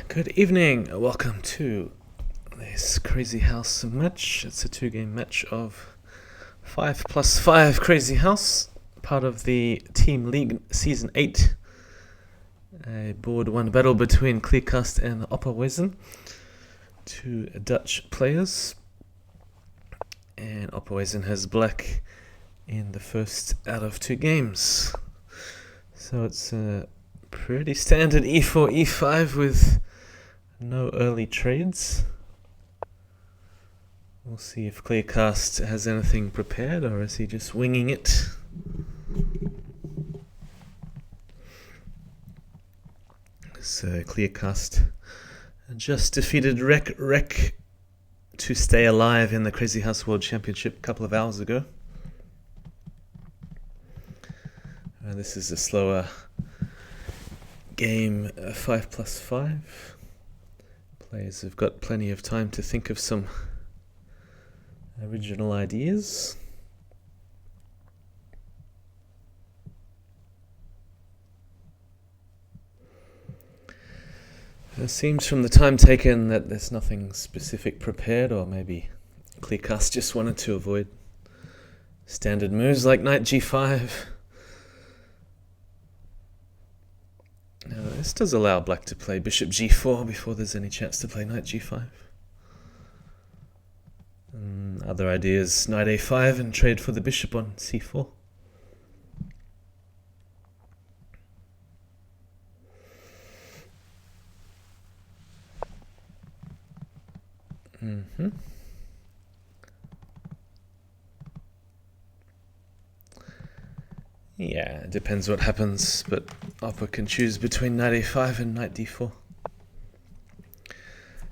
Good evening, welcome to this Crazyhouse match. It's a 2-game match of 5+5 Crazyhouse, part of the Team League Season 8. A board 1 battle between Kleerkast and opperwezen, two Dutch players. And opperwezen has black in the first out of 2 games. So it's a pretty standard e4, e5 with no early trades. We'll see if Kleerkast has anything prepared or is he just winging it. So Kleerkast just defeated Rek to stay alive in the Crazyhouse World Championship a couple of hours ago. This is a slower game, 5+5. Players have got plenty of time to think of some original ideas. It seems from the time taken that there's nothing specific prepared, or maybe Kleerkast just wanted to avoid standard moves like knight g5. Now, this does allow black to play bishop g4 before there's any chance to play knight g5. Other ideas, knight a5 and trade for the bishop on c4. Yeah, it depends what happens, but opper can choose between knight a5 and knight d4.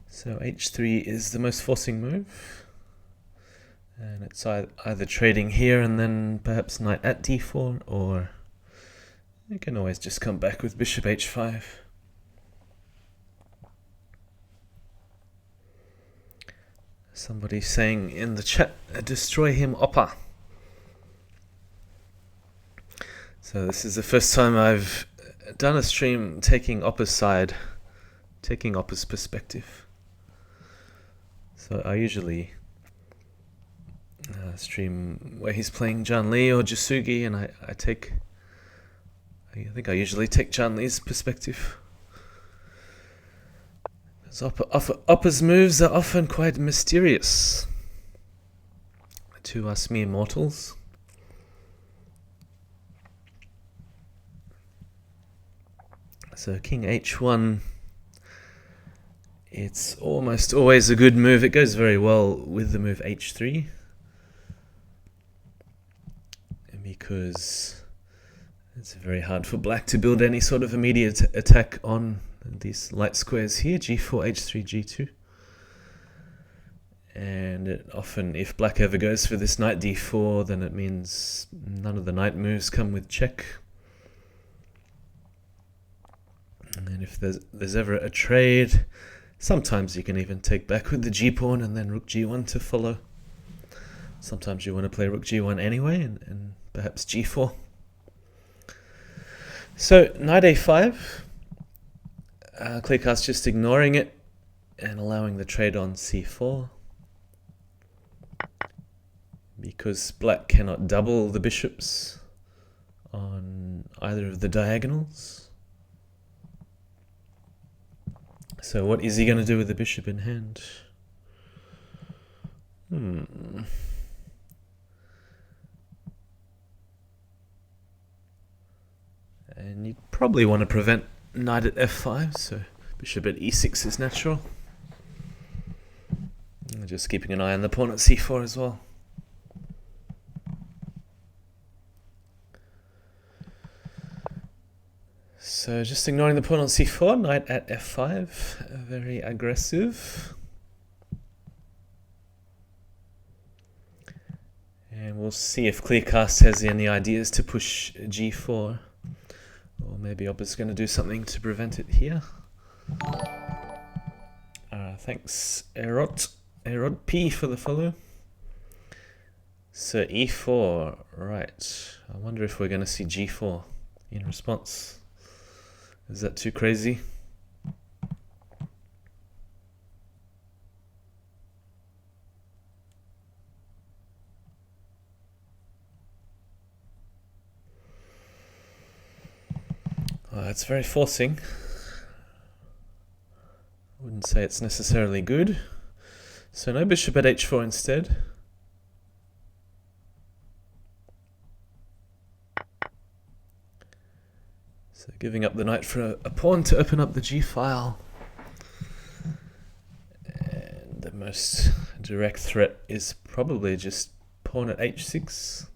So h3 is the most forcing move. And it's either trading here and then perhaps knight at d4, or you can always just come back with bishop h5. Somebody saying in the chat, destroy him, opper. So this is the first time I've done a stream taking opper's side, taking opper's perspective. So I usually stream where he's playing Zhang Li or Jasugi, and I think I usually take Zhang Li's perspective. Opper's moves are often quite mysterious to us mere mortals. So king h1, it's almost always a good move. It goes very well with the move h3, because it's very hard for black to build any sort of immediate attack on these light squares here, g4, h3, g2. And it often, if black ever goes for this knight d4, then it means none of the knight moves come with check. And if there's ever a trade, sometimes you can even take back with the g-pawn and then rook g1 to follow. Sometimes you want to play rook g1 anyway, and perhaps g4. So knight a5, Kleerkast just ignoring it and allowing the trade on c4, because black cannot double the bishops on either of the diagonals. So what is he going to do with the bishop in hand? And you probably want to prevent knight at f5, so bishop at e6 is natural. And just keeping an eye on the pawn at c4 as well. So just ignoring the pawn on c4, knight at f5, very aggressive. And we'll see if Kleerkast has any ideas to push g4. Or maybe opper's going to do something to prevent it here. Thanks, Erot P for the follow. So e4, right. I wonder if we're going to see g4 in response. Is that too crazy? It's very forcing. I wouldn't say it's necessarily good. So no bishop at h4 instead. So giving up the knight for a pawn to open up the g-file. And the most direct threat is probably just pawn at h6.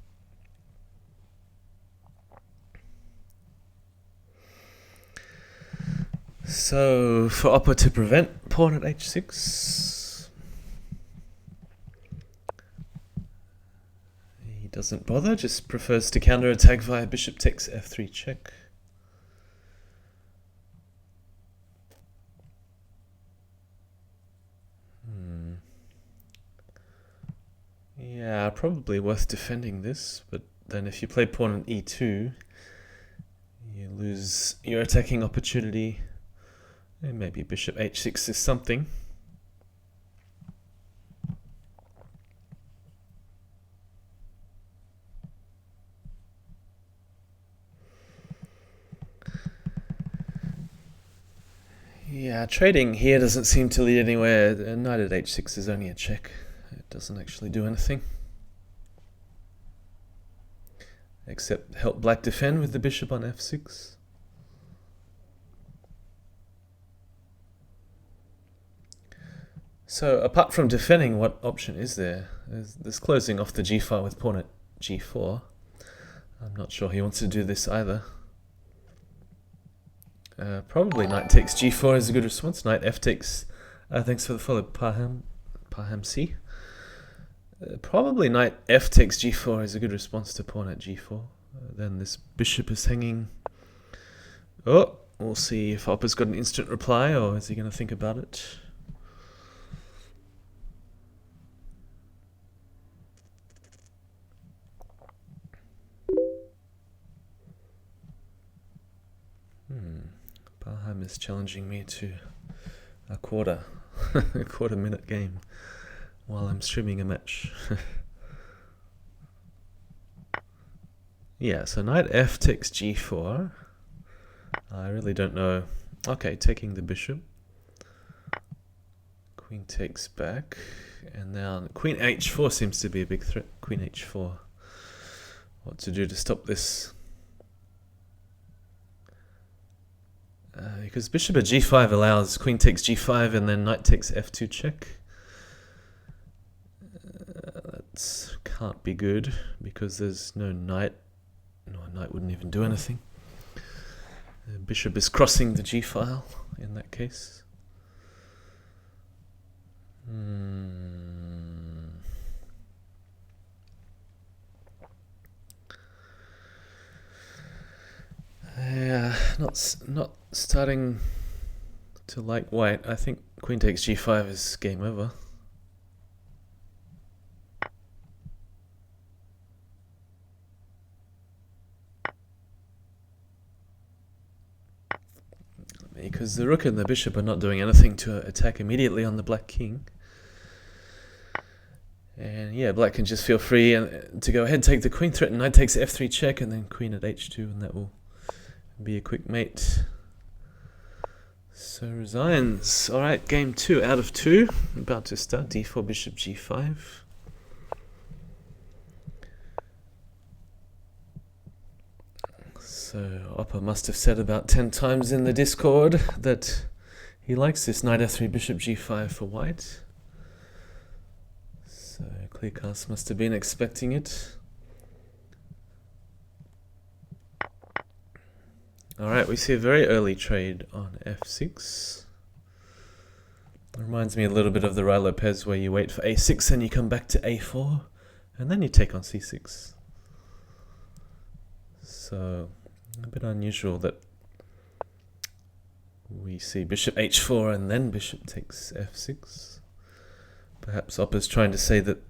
So for Opper to prevent pawn at h6, he doesn't bother, just prefers to counterattack via bishop takes f3 check. Yeah, probably worth defending this, but then if you play pawn on e2, you lose your attacking opportunity. And maybe bishop h6 is something. Yeah, trading here doesn't seem to lead anywhere. Knight at h6 is only a check. It doesn't actually do anything. Except help black defend with the bishop on f6. So apart from defending, what option is there? There's closing off the g-file with pawn at g4. I'm not sure he wants to do this either. Probably knight takes g4 is a good response. Knight f takes, thanks for the follow, Parham C. Probably knight f takes g4 is a good response to pawn at g4. Then this bishop is hanging. Oh, we'll see if Opper's got an instant reply, or is he going to think about it? Parham is challenging me to a quarter minute game while I'm streaming a match. Yeah, so knight f takes g4. I really don't know. Okay, taking the bishop. Queen takes back. And now queen h4 seems to be a big threat. Queen h4. What to do to stop this? Because bishop at g5 allows queen takes g5 and then knight takes f2 check. That can't be good because there's no knight. No, a knight wouldn't even do anything. The bishop is crossing the g-file in that case. Yeah, not starting to like white. I think queen takes g5 is game over. Because the rook and the bishop are not doing anything to attack immediately on the black king. And yeah, black can just feel free to go ahead, take the queen threat, and knight takes f3 check, and then queen at h2, and that will be a quick mate. So resigns. Alright, game 2 out of 2. About to start. d4, bishop g5. So Opper must have said about 10 times in the Discord that he likes this knight f3, bishop g5 for white. So Kleerkast must have been expecting it. Alright, we see a very early trade on f6. Reminds me a little bit of the Rai Lopez where you wait for a6 and you come back to a4 and then you take on c6. So a bit unusual that we see bishop h4 and then bishop takes f6. Perhaps Opper's trying to say that,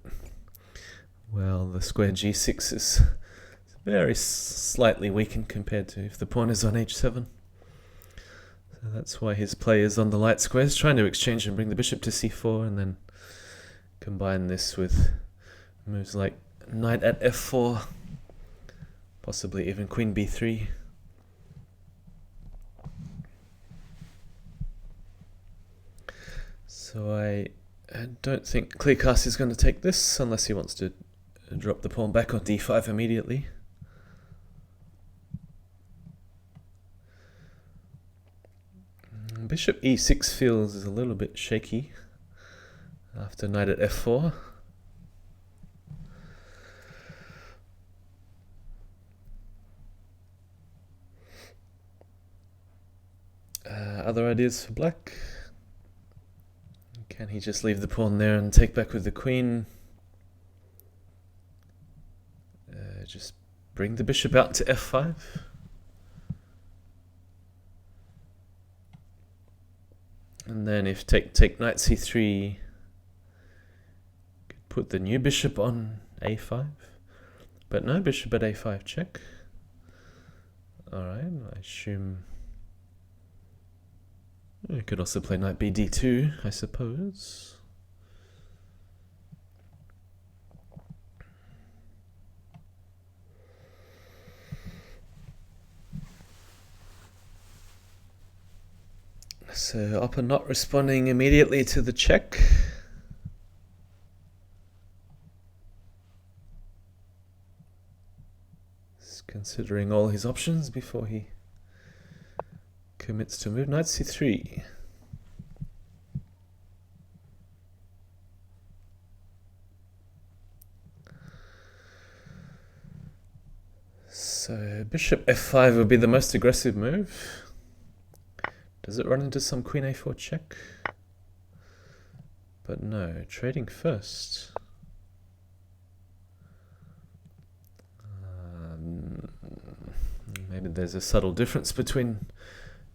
well, the square g6 is very slightly weakened compared to if the pawn is on h7. So that's why his play is on the light squares, trying to exchange and bring the bishop to c4 and then combine this with moves like knight at f4, possibly even queen b3. So I don't think Kleerkast is going to take this unless he wants to drop the pawn back on d5 immediately. Bishop e6 feels a little bit shaky after knight at f4. Other ideas for black? Can he just leave the pawn there and take back with the queen? Just bring the bishop out to f5. And then if take knight c3, could put the new bishop on a5. But no, bishop at a5 check. Alright, I assume you could also play knight b d2, I suppose. So Opper not responding immediately to the check. He's considering all his options before he commits to move. Knight c3. So bishop f5 would be the most aggressive move. Does it run into some queen a4 check? But no, trading first. Maybe there's a subtle difference between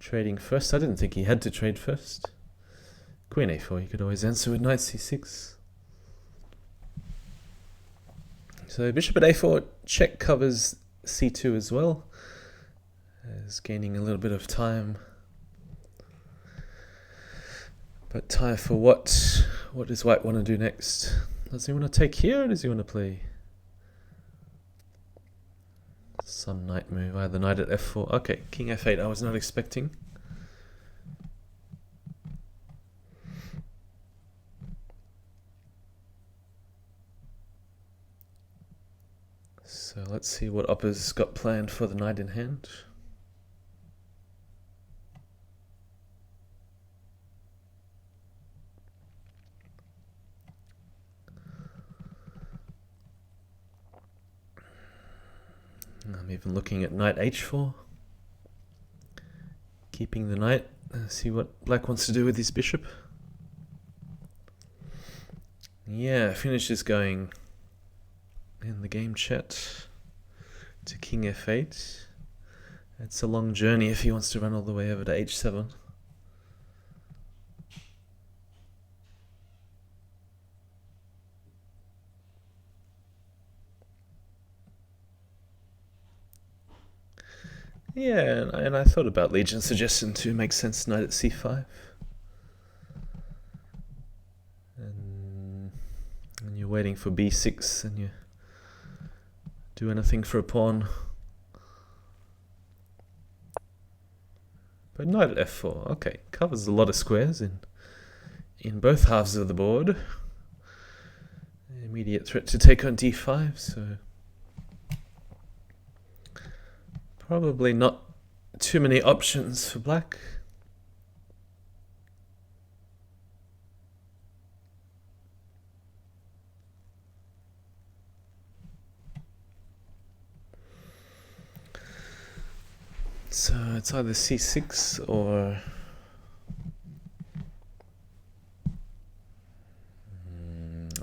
trading first. I didn't think he had to trade first. Queen a4, you could always answer with knight c6. So bishop at a4 check covers c2 as well. Is gaining a little bit of time. But time for what? What does white want to do next? Does he want to take here, or does he want to play some knight move? Either knight at f4. Okay, king f8 I was not expecting. So let's see what Opper's got planned for the knight in hand. I'm even looking at knight h4. Keeping the knight. See what black wants to do with his bishop. Yeah, finishes going in the game chat to king f8. It's a long journey if he wants to run all the way over to h7. Yeah, and I thought about Legion's suggestion to make sense knight at c5. And you're waiting for b6 and you do anything for a pawn. But knight at f4, okay, covers a lot of squares in both halves of the board. Immediate threat to take on d5, so probably not too many options for black. So it's either c6 or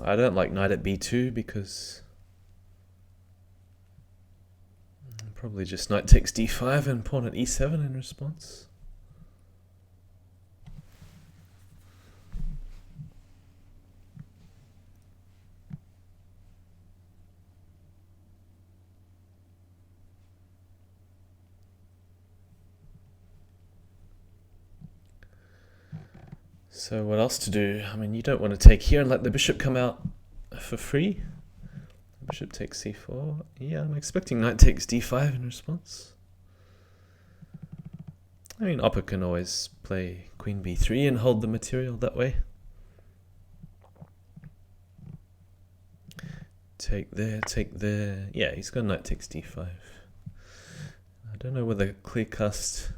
I don't like knight at b2 because probably just knight takes d5 and pawn at e7 in response. So what else to do? I mean, you don't want to take here and let the bishop come out for free. Bishop takes c4. Yeah, I'm expecting knight takes d5 in response. I mean, Opper can always play queen b3 and hold the material that way. Take there, take there. Yeah, he's got knight takes d5. I don't know whether Kleerkast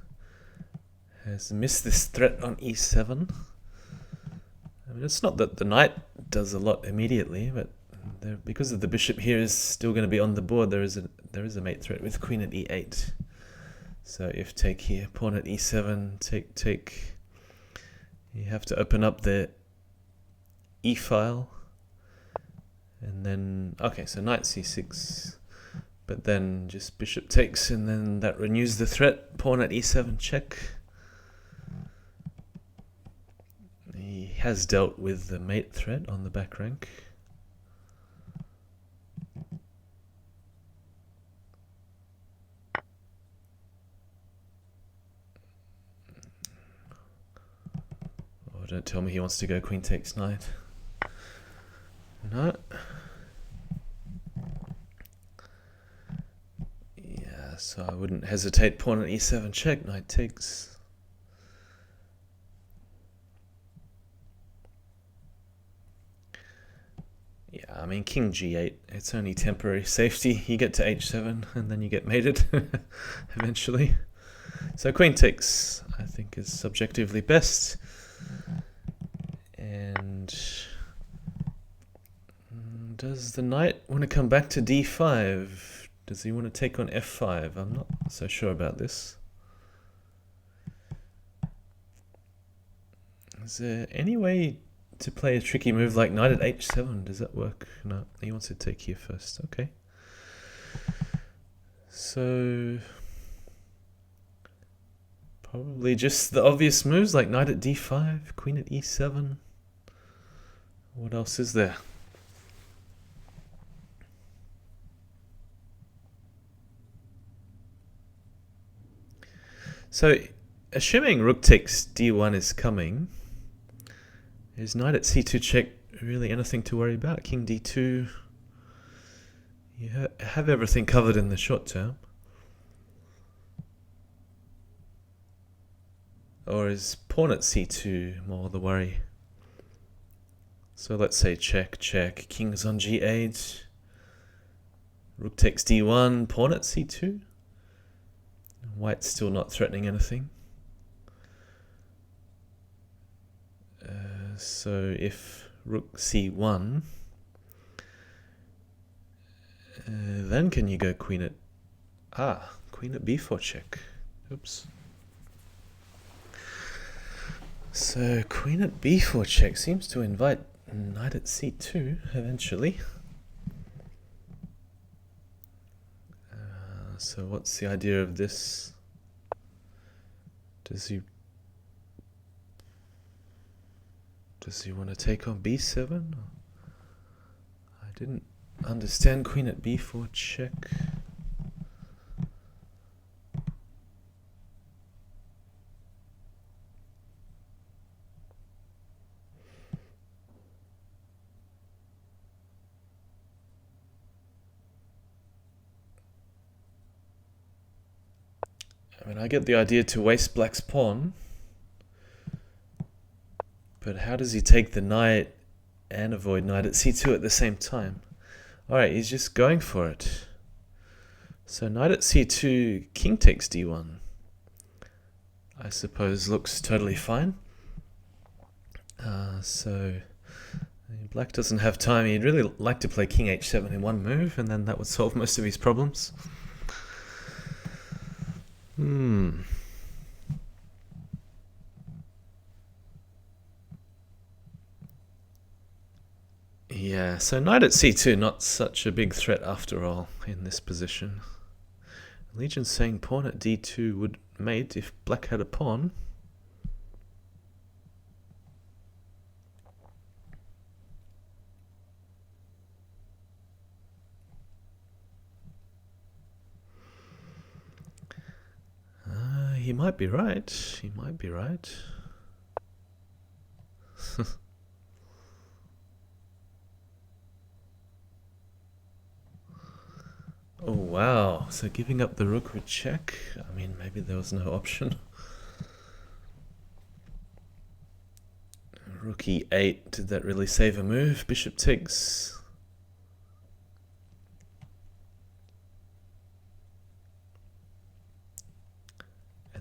has missed this threat on e7. I mean, it's not that the knight does a lot immediately, but because of the bishop here is still going to be on the board, there is a mate threat with queen at e8. So if take here, pawn at e7, take, you have to open up the e file, and then okay, so knight c6, but then just bishop takes, and then that renews the threat. Pawn at e7 check. He has dealt with the mate threat on the back rank. Oh, don't tell me he wants to go queen takes knight. No. Yeah, so I wouldn't hesitate. Pawn at e7 check, knight takes. Yeah, I mean, king g8, it's only temporary safety. You get to h7, and then you get mated eventually. So queen takes, I think, is subjectively best. And does the knight want to come back to d5? Does he want to take on f5? I'm not so sure about this. Is there any way to play a tricky move like knight at h7? Does that work? No, he wants to take here first. Okay. So probably just the obvious moves like knight at d5, queen at e7. What else is there? So assuming rook takes d1 is coming, is knight at c2 check really anything to worry about? King d2, you have everything covered in the short term. Or is pawn at c2 more the worry? So let's say check, check, king's on g8, rook takes d1, pawn at c2. White's still not threatening anything. So if rook c1, then can you go queen at queen at b4 check? Oops. So queen at b4 check seems to invite knight at c2 eventually. So what's the idea of this? Does he want to take on b7? I didn't understand queen at b4 check. I mean, I get the idea to waste black's pawn, but how does he take the knight and avoid knight at c2 at the same time? Alright, he's just going for it. So knight at c2, king takes d1, I suppose looks totally fine. So black doesn't have time. He'd really like to play king h7 in one move, and then that would solve most of his problems. Yeah, so knight at c2, not such a big threat after all in this position. Legion's saying pawn at d2 would mate if black had a pawn. He might be right. He might be right. Oh wow, so giving up the rook would check? I mean, maybe there was no option. Rook e8, did that really save a move? Bishop takes.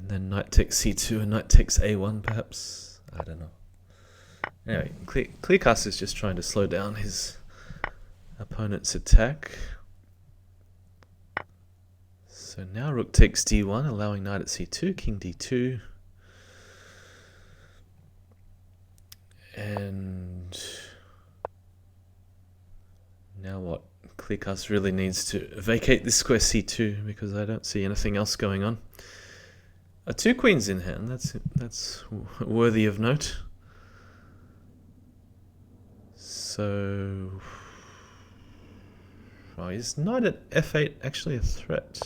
And then knight takes c2 and knight takes a1 perhaps. I don't know. Anyway, Kleerkast is just trying to slow down his opponent's attack. So now rook takes d1, allowing knight at c2, king d2. And now what? Kleerkast really needs to vacate this square c2 because I don't see anything else going on. Two queens in hand, that's worthy of note. So, oh, is knight at f8 actually a threat?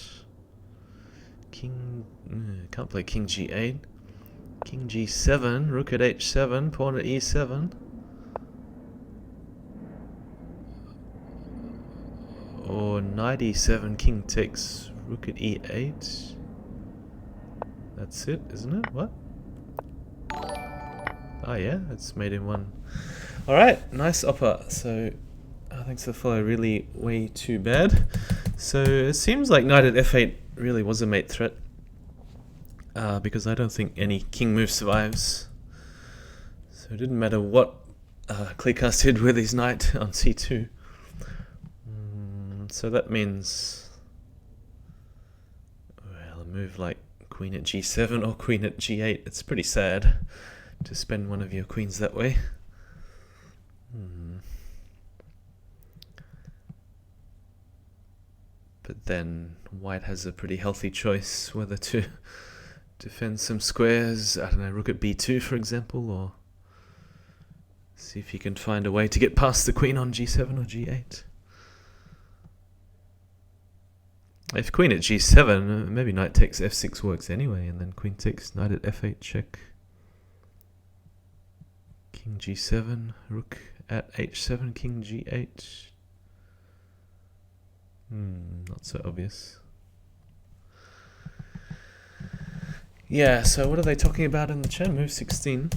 King, can't play king g8. King g7, rook at h7, pawn at e7. Or knight e7, king takes rook at e8. That's it, isn't it? What? Oh yeah, it's made in one. Alright, nice opper. So, thanks for the follow, really way too bad. So, it seems like knight at f8 really was a mate threat. Because I don't think any king move survives. So, it didn't matter what Kleerkast did with his knight on c2. So that means, well, a move like queen at g7 or queen at g8, it's pretty sad to spend one of your queens that way. But then white has a pretty healthy choice whether to defend some squares, I don't know, rook at b2 for example, or see if he can find a way to get past the queen on g7 or g8. If queen at g7, maybe knight takes f6 works anyway, and then queen takes knight at f8 check. King g7, rook at h7, king g8. Not so obvious. Yeah, so what are they talking about in the chat? Move 16.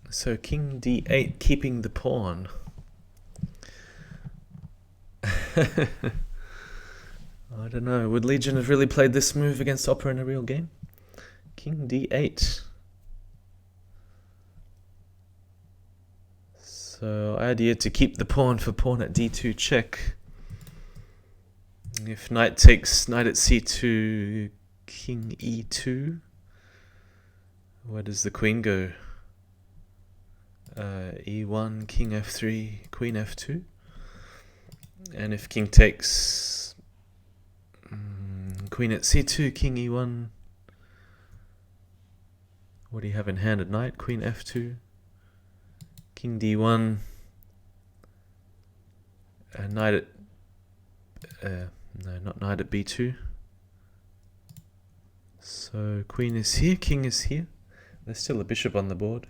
So king d8, keeping the pawn. I don't know. Would Legion have really played this move against Opera in a real game? King d8. So idea to keep the pawn for pawn at d2 check. If knight takes knight at c2, king e2. Where does the queen go? E1, king f3, queen f2. And if king takes queen at c2, king e1. What do you have in hand at knight? Queen f2, king d1, and knight at no, not knight at b2. So queen is here, king is here. There's still a bishop on the board.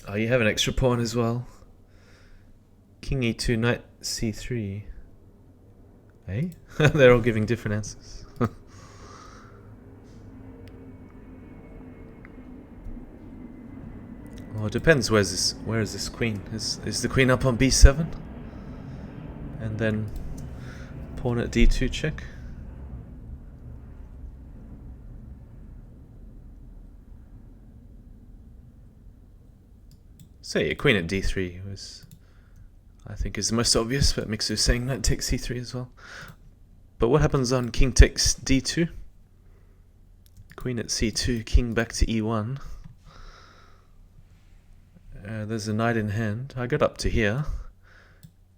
Oh, you have an extra pawn as well. King e2, knight c3. Hey? They're all giving different answers. Well, it depends. Where is this queen? Is the queen up on b7? And then pawn at d2 check? So yeah, queen at d3 was, I think, is the most obvious, but Mixer's saying knight takes c3 as well. But what happens on king takes d2? Queen at c2, king back to e1. There's a knight in hand. I got up to here.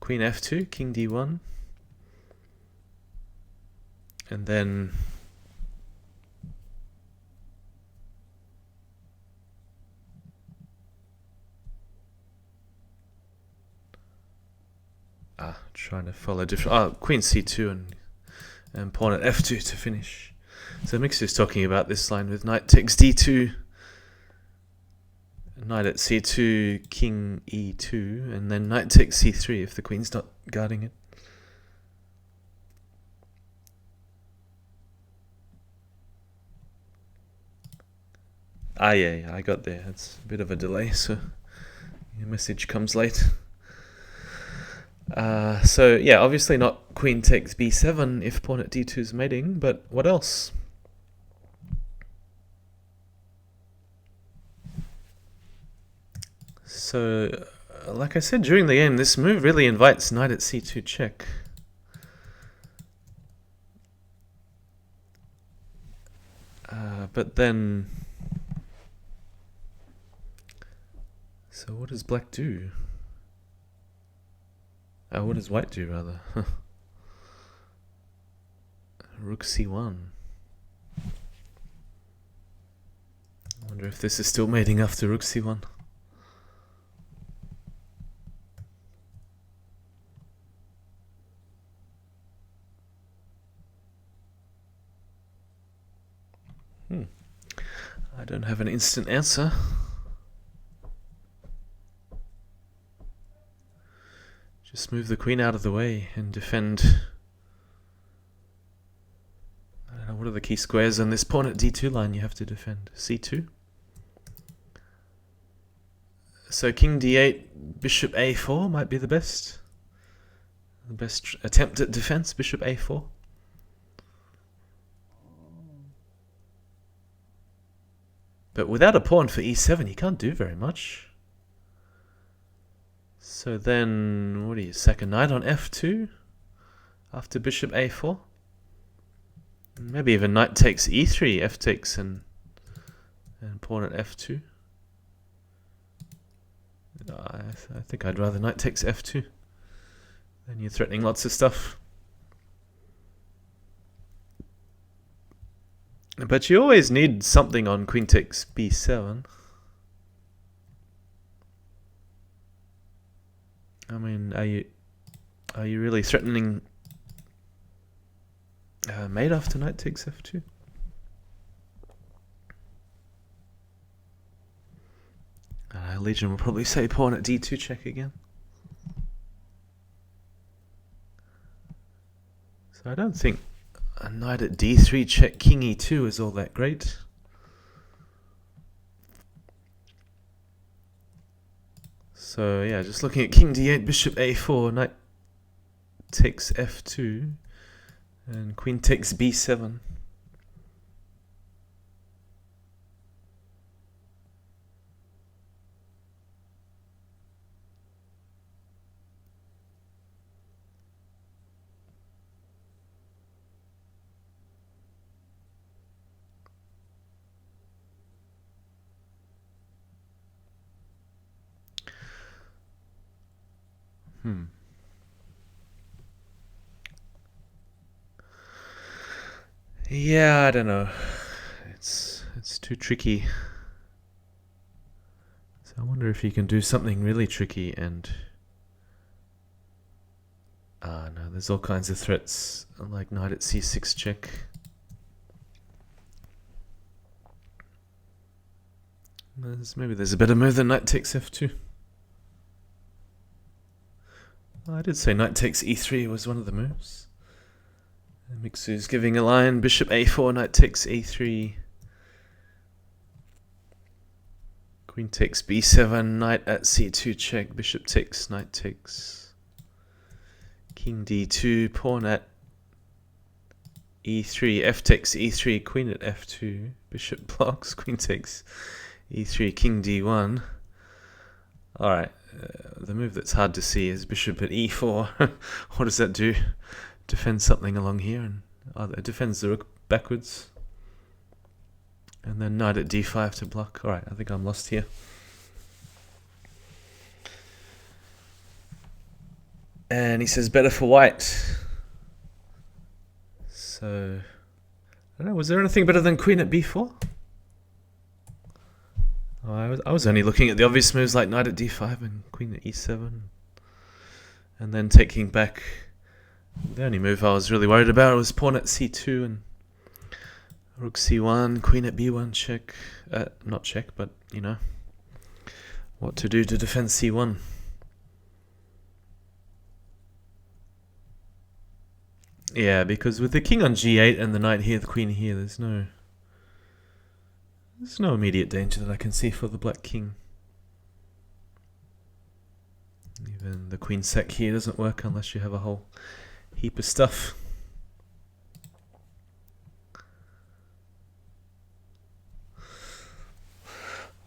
Queen f2, king d1. And then trying to follow different. Queen c2 and pawn at f2 to finish. So Mixer's talking about this line with knight takes d2, knight at c2, king e2, and then knight takes c3 if the queen's not guarding it. Yeah, I got there. It's a bit of a delay, so your message comes late. So yeah, obviously not queen takes b7 if pawn at d2 is mating, but what else? So, like I said during the game, this move really invites knight at c2 check. But then... So what does black do? What does white do, rather? Rook c1. I wonder if this is still mating after rook c1. I don't have an instant answer. Just move the queen out of the way and defend. I don't know, what are the key squares on this pawn at d2 line you have to defend? c2? So king d8, bishop a4 might be the best. The best attempt at defense, bishop a4. But without a pawn for e7, you can't do very much. So then, what do you sack a knight on f2 after bishop a4? Maybe even knight takes e3, f takes and pawn at f2. I think I'd rather knight takes f2. Then you're threatening lots of stuff. But you always need something on queen takes b7. I mean, are you really threatening mate after knight takes f2? Legion will probably say pawn at d2 check again. So I don't think a knight at d3 check king e2 is all that great. So yeah, just looking at king d8, bishop a4, knight takes f2, and queen takes b7. Yeah, I don't know. It's too tricky. So I wonder if you can do something really tricky and... no, there's all kinds of threats, like knight at c6 check. Maybe there's a better move than knight takes f2. Well, I did say knight takes e3 was one of the moves. Mixu's giving a line, bishop a4, knight takes a3. Queen takes b7, knight at c2 check, bishop takes, knight takes. King d2, pawn at e3, f takes e3, queen at f2, bishop blocks, queen takes e3, king d1. Alright, the move that's hard to see is bishop at e4. What does that do? Defends something along here, and it defends the rook backwards. And then knight at d5 to block. Alright, I think I'm lost here. And he says better for white. So, I don't know, was there anything better than queen at b4? Oh, I was only looking at the obvious moves like knight at d5 and queen at e7. And then taking back... The only move I was really worried about was pawn at c2 and rook c1, queen at b1 check. Not check, but, you know, what to do to defend c1. Yeah, because with the king on g8 and the knight here, the queen here, there's no immediate danger that I can see for the black king. Even the queen sack here doesn't work unless you have a whole heap of stuff.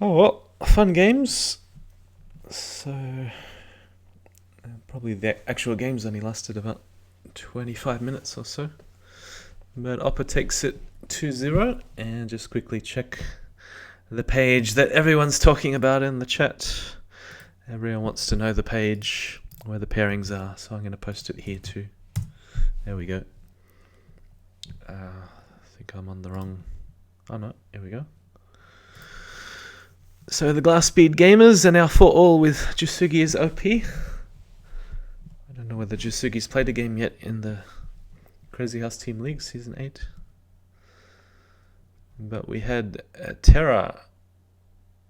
Oh well, fun games. So probably the actual games only lasted about 25 minutes or so. But Opper takes it 2-0, and just quickly check the page that everyone's talking about in the chat. Everyone wants to know the page where the pairings are, so I'm going to post it here too. There we go. I think I'm on the wrong... Oh no, here we go. So the Glass Bead Gamers are now 4-all with Jusugi as OP. I don't know whether Jusugi's played a game yet in the Crazyhouse Team League Season 8. But we had Terra,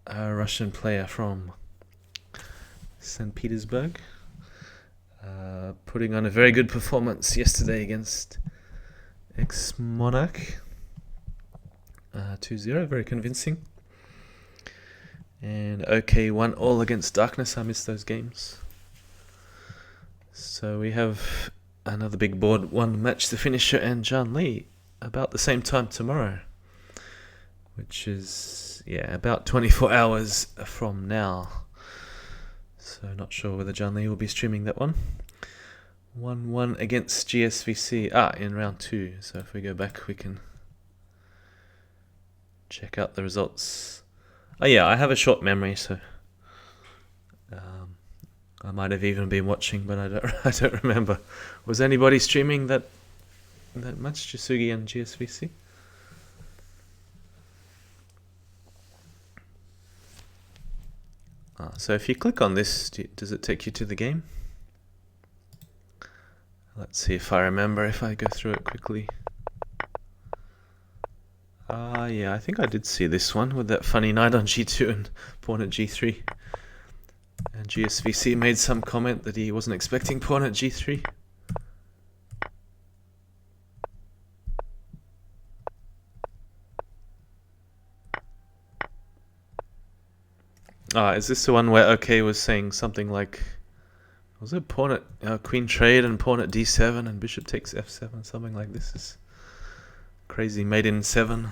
a Russian player from St. Petersburg, putting on a very good performance yesterday against ex-Monarch. 2-0, very convincing. And OK 1-all against Darkness. I missed those games. So we have another big board, one Match the Finisher and John Lee about the same time tomorrow, which is about 24 hours from now. So not sure whether John Lee will be streaming that one. 1-1 against GSVC in round 2. So if we go back, we can check out the results. Oh yeah, I have a short memory, so I might have even been watching, but I don't remember. Was anybody streaming that much, Jusugi and GSVC? So if you click on this, does it take you to the game? Let's see if I remember, if I go through it quickly. Yeah, I think I did see this one with that funny knight on g2 and pawn at g3. And GSVC made some comment that he wasn't expecting pawn at g3. Is this the one where OK was saying something like, was it pawn at queen trade and pawn at d7 and bishop takes f7, something like this is crazy, made in 7.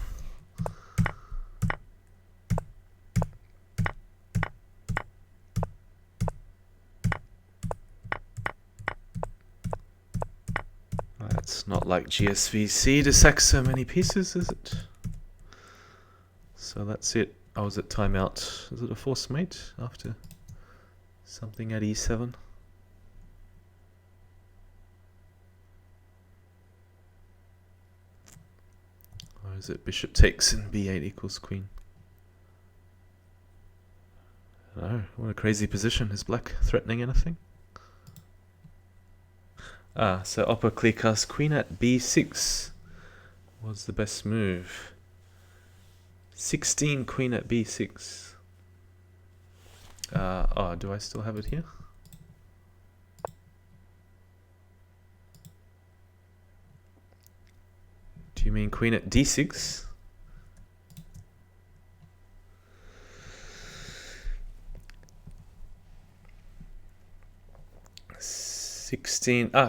It's not like GSVC to sack so many pieces, is it? So that's it. I was at timeout. Is it a forced mate after something at e7? Or is it bishop takes and b8 equals queen? I don't know. What a crazy position. Is black threatening anything? So Opper Kleerkast, queen at b6 was the best move. 16 queen at b6. Do I still have it here? Do you mean queen at d6?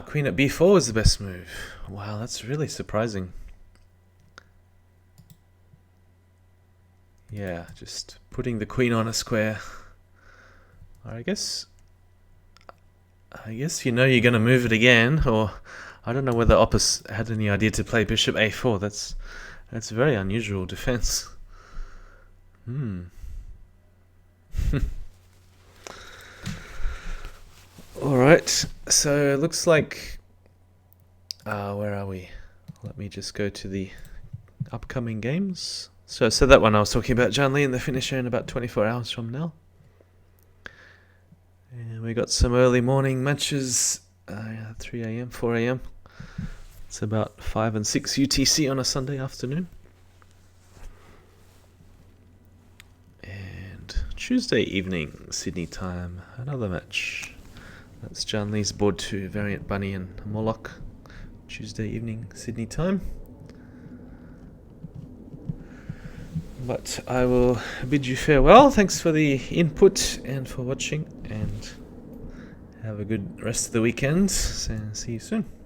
Queen at b4 was the best move. Wow, that's really surprising. Yeah, just putting the queen on a square. I guess you know you're going to move it again, or I don't know whether Opus had any idea to play bishop a4. That's very unusual defense. Alright, so it looks like... where are we? Let me just go to the upcoming games. So that one I was talking about, John Lee and the finisher in about 24 hours from now. And we got some early morning matches, 3 AM, 4 AM. It's about 5 and 6 UTC on a Sunday afternoon. And Tuesday evening, Sydney time, another match. That's John Lee's board 2, Variant Bunny and Moloch. Tuesday evening, Sydney time. But I will bid you farewell. Thanks for the input and for watching, and Have a good rest of the weekend. So see you soon.